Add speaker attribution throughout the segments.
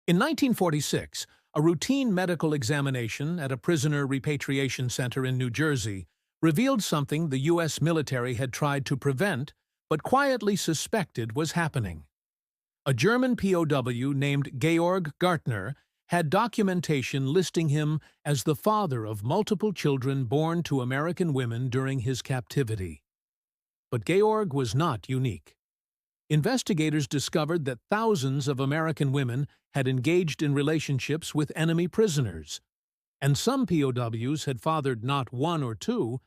Speaker 1: In 1946, a routine medical examination at a prisoner repatriation center in New Jersey revealed something the U.S. military had tried to prevent but quietly suspected was happening. A German POW named Georg Gärtner had documentation listing him as the father of multiple children born to American women during his captivity. But Georg was not unique. Investigators discovered that thousands of American women had engaged in relationships with enemy prisoners, and some POWs had fathered not one or two,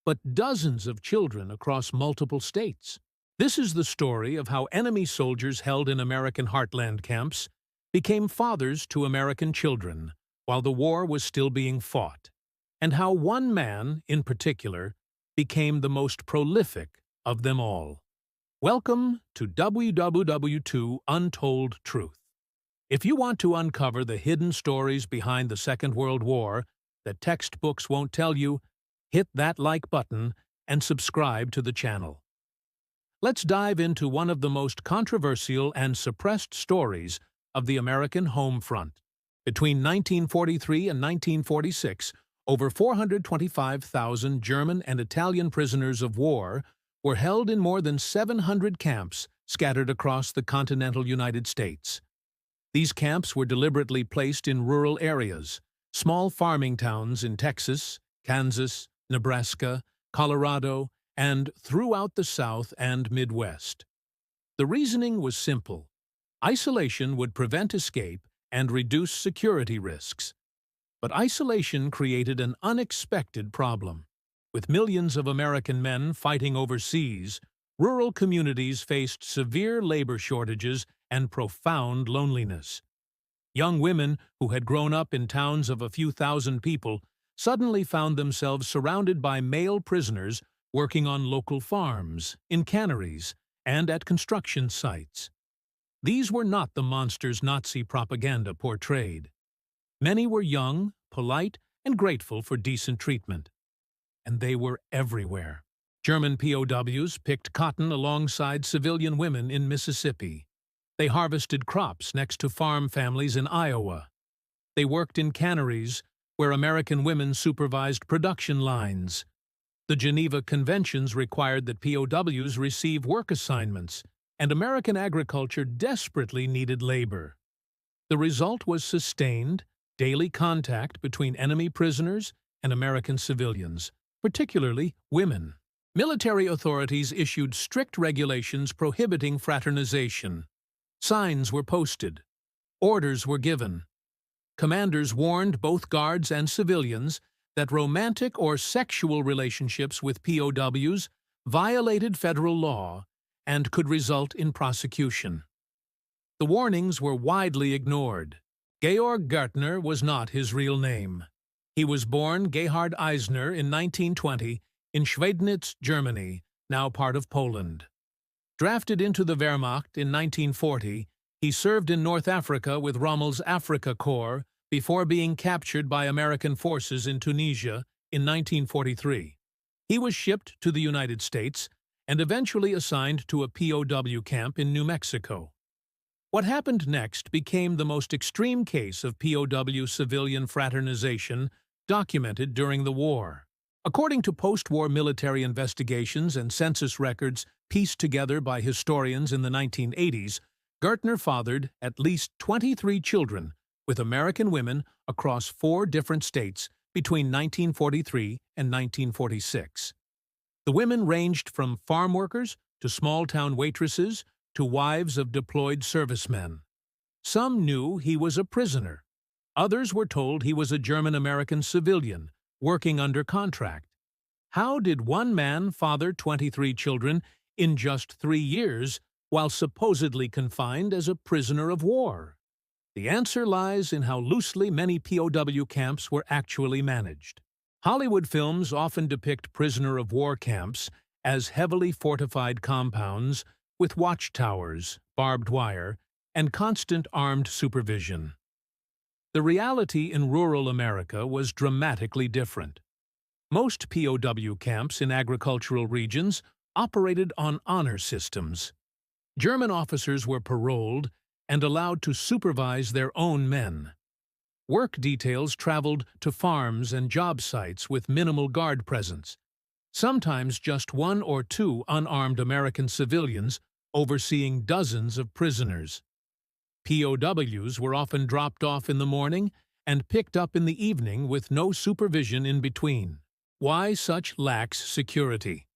Speaker 1: but dozens of children across multiple states. This is the story of how enemy soldiers held in American heartland camps became fathers to American children while the war was still being fought, and how one man, in particular, became the most prolific of them all. Welcome to WWII Untold Truth. If you want to uncover the hidden stories behind the Second World War that textbooks won't tell you, hit that like button and subscribe to the channel. Let's dive into one of the most controversial and suppressed stories of the American home front. Between 1943 and 1946, over 425,000 German and Italian prisoners of war were held in more than 700 camps scattered across the continental United States. These camps were deliberately placed in rural areas, small farming towns in Texas, Kansas, Nebraska, Colorado, and throughout the South and Midwest. The reasoning was simple. Isolation would prevent escape and reduce security risks. But isolation created an unexpected problem. With millions of American men fighting overseas, rural communities faced severe labor shortages and profound loneliness. Young women who had grown up in towns of a few thousand people suddenly found themselves surrounded by male prisoners working on local farms, in canneries, and at construction sites. These were not the monsters Nazi propaganda portrayed. Many were young, polite, and grateful for decent treatment. And they were everywhere. German POWs picked cotton alongside civilian women in Mississippi. They harvested crops next to farm families in Iowa. They worked in canneries where American women supervised production lines. The Geneva Conventions required that POWs receive work assignments, and American agriculture desperately needed labor. The result was sustained, daily contact between enemy prisoners and American civilians, particularly women. Military authorities issued strict regulations prohibiting fraternization. Signs were posted. Orders were given. Commanders warned both guards and civilians that romantic or sexual relationships with POWs violated federal law and could result in prosecution. The warnings were widely ignored. Gayorg Gartner was not his real name. He was born Gerhard Eisner in 1920 in Schweidnitz, Germany, now part of Poland. Drafted into the Wehrmacht in 1940, he served in North Africa with Rommel's Afrika Korps before being captured by American forces in Tunisia in 1943. He was shipped to the United States and eventually assigned to a POW camp in New Mexico. What happened next became the most extreme case of POW civilian fraternization documented during the war. According to post-war military investigations and census records pieced together by historians in the 1980s, Gartner fathered at least 23 children with American women across 4 different states between 1943 and 1946. The women ranged from farm workers to small-town waitresses to wives of deployed servicemen. Some knew he was a prisoner. Others were told he was a German-American civilian working under contract. How did one man father 23 children in just 3 years while supposedly confined as a prisoner of war? The answer lies in how loosely many POW camps were actually managed. Hollywood films often depict prisoner of war camps as heavily fortified compounds with watchtowers, barbed wire, and constant armed supervision. The reality in rural America was dramatically different. Most POW camps in agricultural regions operated on honor systems. German officers were paroled, and allowed to supervise their own men. Work details traveled to farms and job sites with minimal guard presence, sometimes just one or two unarmed American civilians overseeing dozens of prisoners. POWs were often dropped off in the morning and picked up in the evening with no supervision in between. Why such lax security?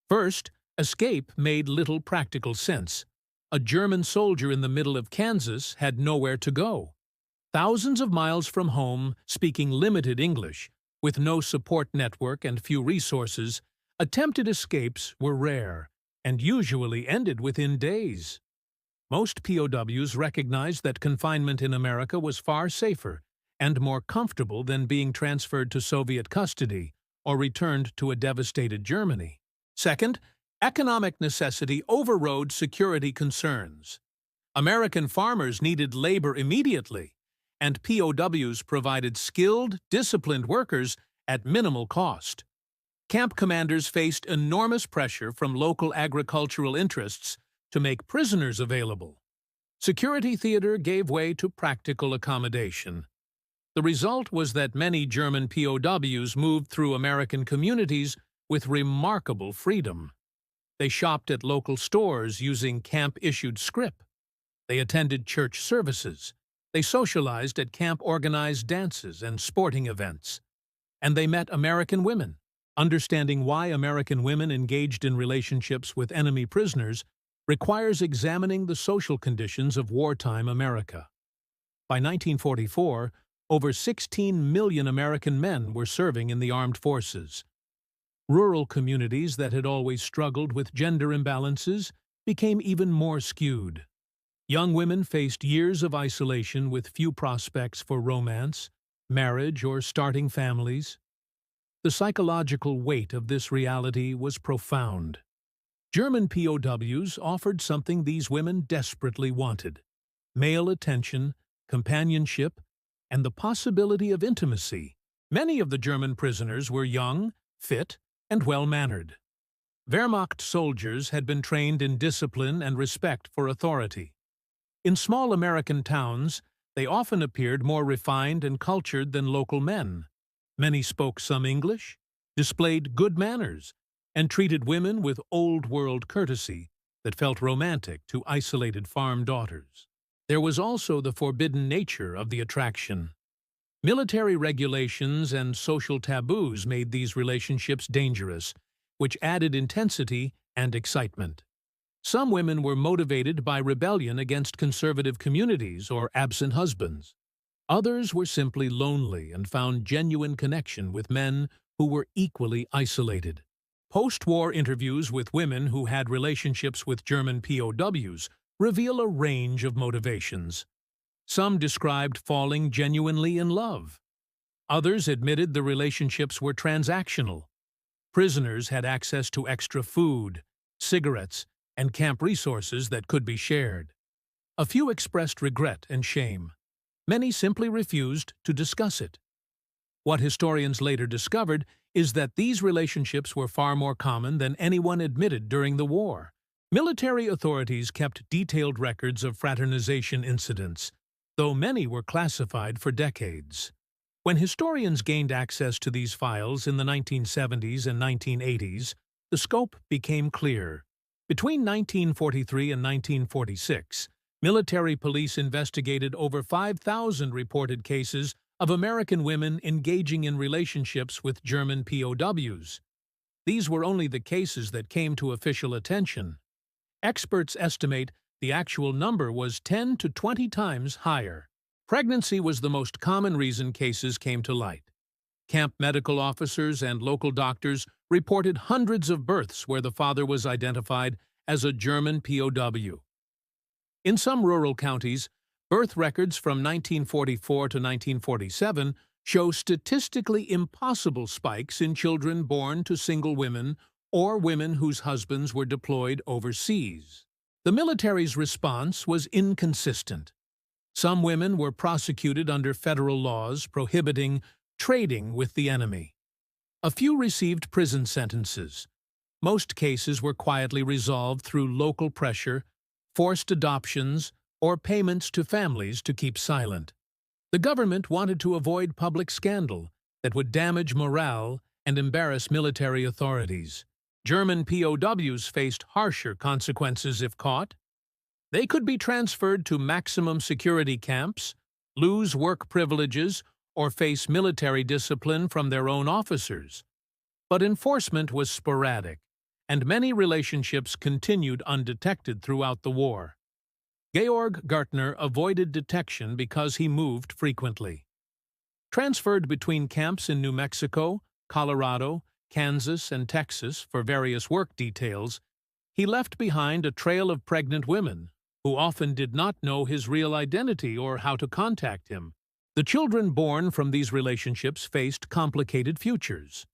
Speaker 1: First, escape made little practical sense. A German soldier in the middle of Kansas had nowhere to go. Thousands of miles from home, speaking limited English, with no support network and few resources, attempted escapes were rare and usually ended within days. Most POWs recognized that confinement in America was far safer and more comfortable than being transferred to Soviet custody or returned to a devastated Germany. Second, economic necessity overrode security concerns. American farmers needed labor immediately, and POWs provided skilled, disciplined workers at minimal cost. Camp commanders faced enormous pressure from local agricultural interests to make prisoners available. Security theater gave way to practical accommodation. The result was that many German POWs moved through American communities with remarkable freedom. They shopped at local stores using camp-issued scrip. They attended church services. They socialized at camp-organized dances and sporting events. And they met American women. Understanding why American women engaged in relationships with enemy prisoners requires examining the social conditions of wartime America. By 1944, over 16 million American men were serving in the armed forces. Rural communities that had always struggled with gender imbalances became even more skewed. Young women faced years of isolation with few prospects for romance, marriage, or starting families. The psychological weight of this reality was profound. German POWs offered something these women desperately wanted: male attention, companionship, and the possibility of intimacy. Many of the German prisoners were young, fit, and well-mannered. Wehrmacht soldiers had been trained in discipline and respect for authority. In small American towns, they often appeared more refined and cultured than local men. Many spoke some English, displayed good manners, and treated women with old-world courtesy that felt romantic to isolated farm daughters. There was also the forbidden nature of the attraction. Military regulations and social taboos made these relationships dangerous, which added intensity and excitement. Some women were motivated by rebellion against conservative communities or absent husbands. Others were simply lonely and found genuine connection with men who were equally isolated. Post-war interviews with women who had relationships with German POWs reveal a range of motivations. Some described falling genuinely in love. Others admitted the relationships were transactional. Prisoners had access to extra food, cigarettes, and camp resources that could be shared. A few expressed regret and shame. Many simply refused to discuss it. What historians later discovered is that these relationships were far more common than anyone admitted during the war. Military authorities kept detailed records of fraternization incidents, though many were classified for decades. When historians gained access to these files in the 1970s and 1980s, the scope became clear. Between 1943 and 1946, military police investigated over 5,000 reported cases of American women engaging in relationships with German POWs. These were only the cases that came to official attention. Experts estimate the actual number was 10 to 20 times higher. Pregnancy was the most common reason cases came to light. Camp medical officers and local doctors reported hundreds of births where the father was identified as a German POW. In some rural counties, birth records from 1944 to 1947 show statistically impossible spikes in children born to single women or women whose husbands were deployed overseas. The military's response was inconsistent. Some women were prosecuted under federal laws prohibiting trading with the enemy. A few received prison sentences. Most cases were quietly resolved through local pressure, forced adoptions, or payments to families to keep silent. The government wanted to avoid public scandal that would damage morale and embarrass military authorities. German POWs faced harsher consequences if caught. They could be transferred to maximum security camps, lose work privileges, or face military discipline from their own officers. But enforcement was sporadic, and many relationships continued undetected throughout the war. Georg Gärtner avoided detection because he moved frequently. Transferred between camps in New Mexico, Colorado, Kansas, and Texas for various work details, he left behind a trail of pregnant women who often did not know his real identity or how to contact him. The children born from these relationships faced complicated futures.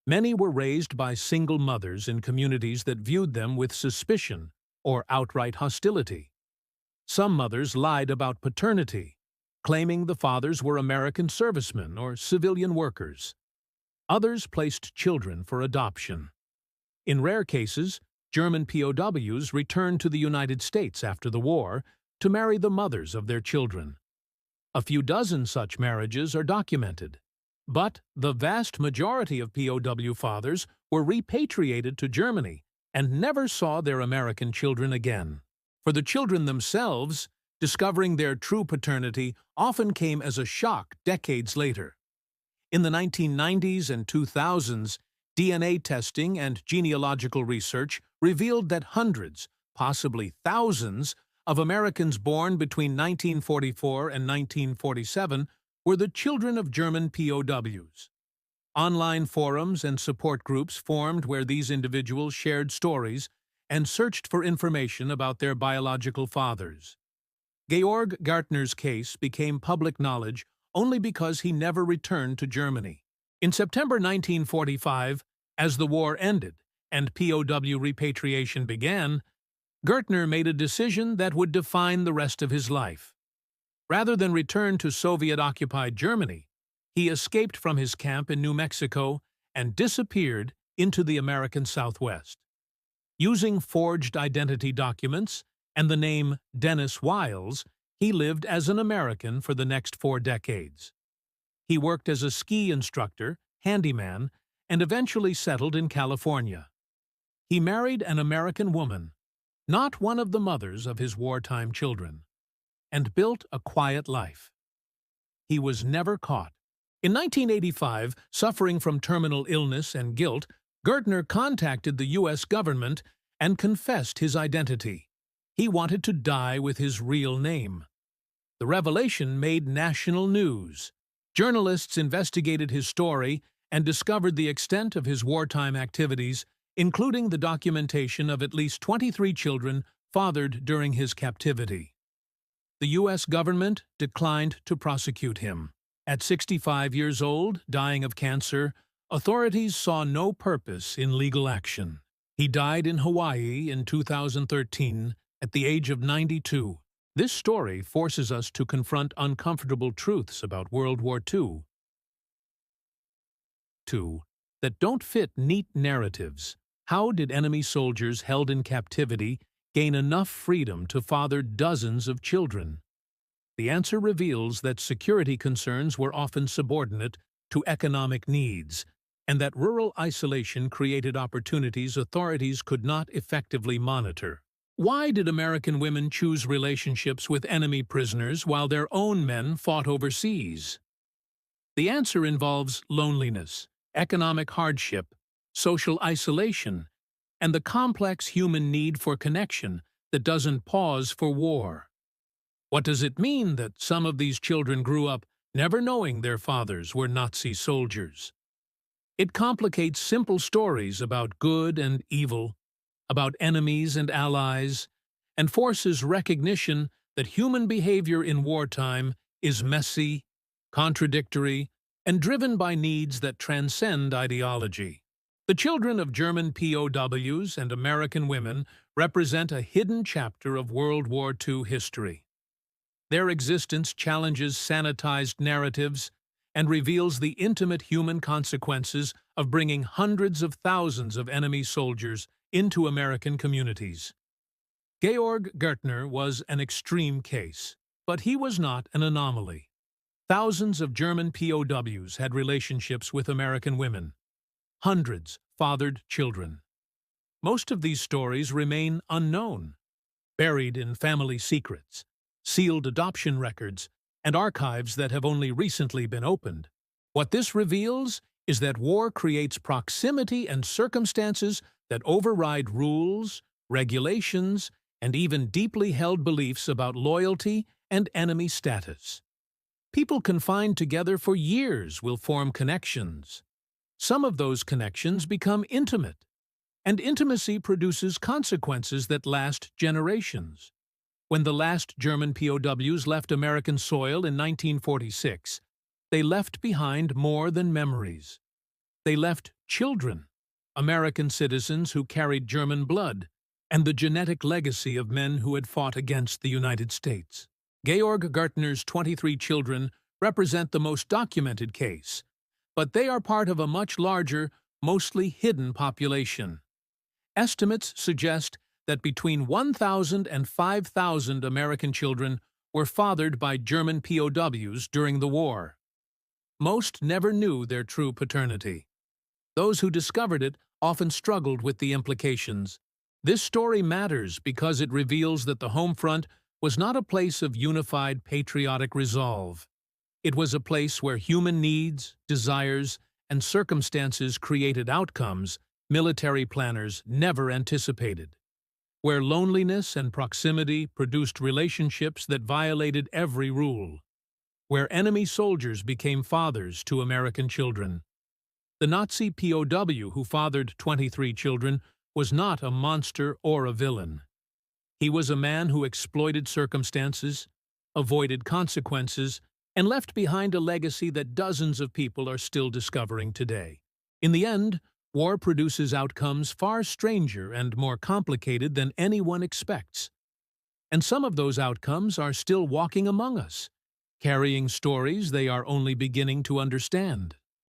Speaker 1: Many were raised by single mothers in communities that viewed them with suspicion or outright hostility. Some mothers lied about paternity, claiming the fathers were American servicemen or civilian workers. Others placed children for adoption. In rare cases, German POWs returned to the United States after the war to marry the mothers of their children. A few dozen such marriages are documented, but the vast majority of POW fathers were repatriated to Germany and never saw their American children again. For the children themselves, discovering their true paternity often came as a shock decades later. In the 1990s and 2000s, DNA testing and genealogical research revealed that hundreds, possibly thousands, of Americans born between 1944 and 1947 were the children of German POWs. Online forums and support groups formed where these individuals shared stories and searched for information about their biological fathers. Gayorg Gartner's case became public knowledge only because he never returned to Germany. In September 1945, as the war ended and POW repatriation began, Gärtner made a decision that would define the rest of his life. Rather than return to Soviet-occupied Germany, he escaped from his camp in New Mexico and disappeared into the American Southwest. Using forged identity documents and the name Dennis Wiles, he lived as an American for the next 4 decades. He worked as a ski instructor, handyman, and eventually settled in California. He married an American woman, not one of the mothers of his wartime children, and built a quiet life. He was never caught. In 1985, suffering from terminal illness and guilt, Gärtner contacted the U.S. government and confessed his identity. He wanted to die with his real name. The revelation made national news. Journalists investigated his story and discovered the extent of his wartime activities, including the documentation of at least 23 children fathered during his captivity. The U.S. government declined to prosecute him. At 65 years old, dying of cancer, authorities saw no purpose in legal action. He died in Hawaii in 2013 at the age of 92. This story forces us to confront uncomfortable truths about World War II that don't fit neat narratives. How did enemy soldiers held in captivity gain enough freedom to father dozens of children? The answer reveals that security concerns were often subordinate to economic needs, and that rural isolation created opportunities authorities could not effectively monitor. Why did American women choose relationships with enemy prisoners while their own men fought overseas? The answer involves loneliness, economic hardship, social isolation, and the complex human need for connection that doesn't pause for war. What does it mean that some of these children grew up never knowing their fathers were Nazi soldiers? It complicates simple stories about good and evil, about enemies and allies, and forces recognition that human behavior in wartime is messy, contradictory, and driven by needs that transcend ideology. The children of German POWs and American women represent a hidden chapter of World War II history. Their existence challenges sanitized narratives and reveals the intimate human consequences of bringing hundreds of thousands of enemy soldiers into American communities. Georg Gärtner was an extreme case, but he was not an anomaly. Thousands of German POWs had relationships with American women. Hundreds fathered children. Most of these stories remain unknown, buried in family secrets, sealed adoption records, and archives that have only recently been opened. What this reveals is that war creates proximity and circumstances that override rules, regulations, and even deeply held beliefs about loyalty and enemy status. People confined together for years will form connections. Some of those connections become intimate, and intimacy produces consequences that last generations. When the last German POWs left American soil in 1946, they left behind more than memories. They left children, American citizens who carried German blood, and the genetic legacy of men who had fought against the United States. Georg Gartner's 23 children represent the most documented case, but they are part of a much larger, mostly hidden population. Estimates suggest that between 1,000 and 5,000 American children were fathered by German POWs during the war. Most never knew their true paternity. Those who discovered it often struggled with the implications. This story matters because it reveals that the home front was not a place of unified patriotic resolve. It was a place where human needs, desires, and circumstances created outcomes military planners never anticipated, where loneliness and proximity produced relationships that violated every rule, where enemy soldiers became fathers to American children. The Nazi POW who fathered 23 children was not a monster or a villain. He was a man who exploited circumstances, avoided consequences, and left behind a legacy that dozens of people are still discovering today. In the end, war produces outcomes far stranger and more complicated than anyone expects. And some of those outcomes are still walking among us, carrying stories they are only beginning to understand.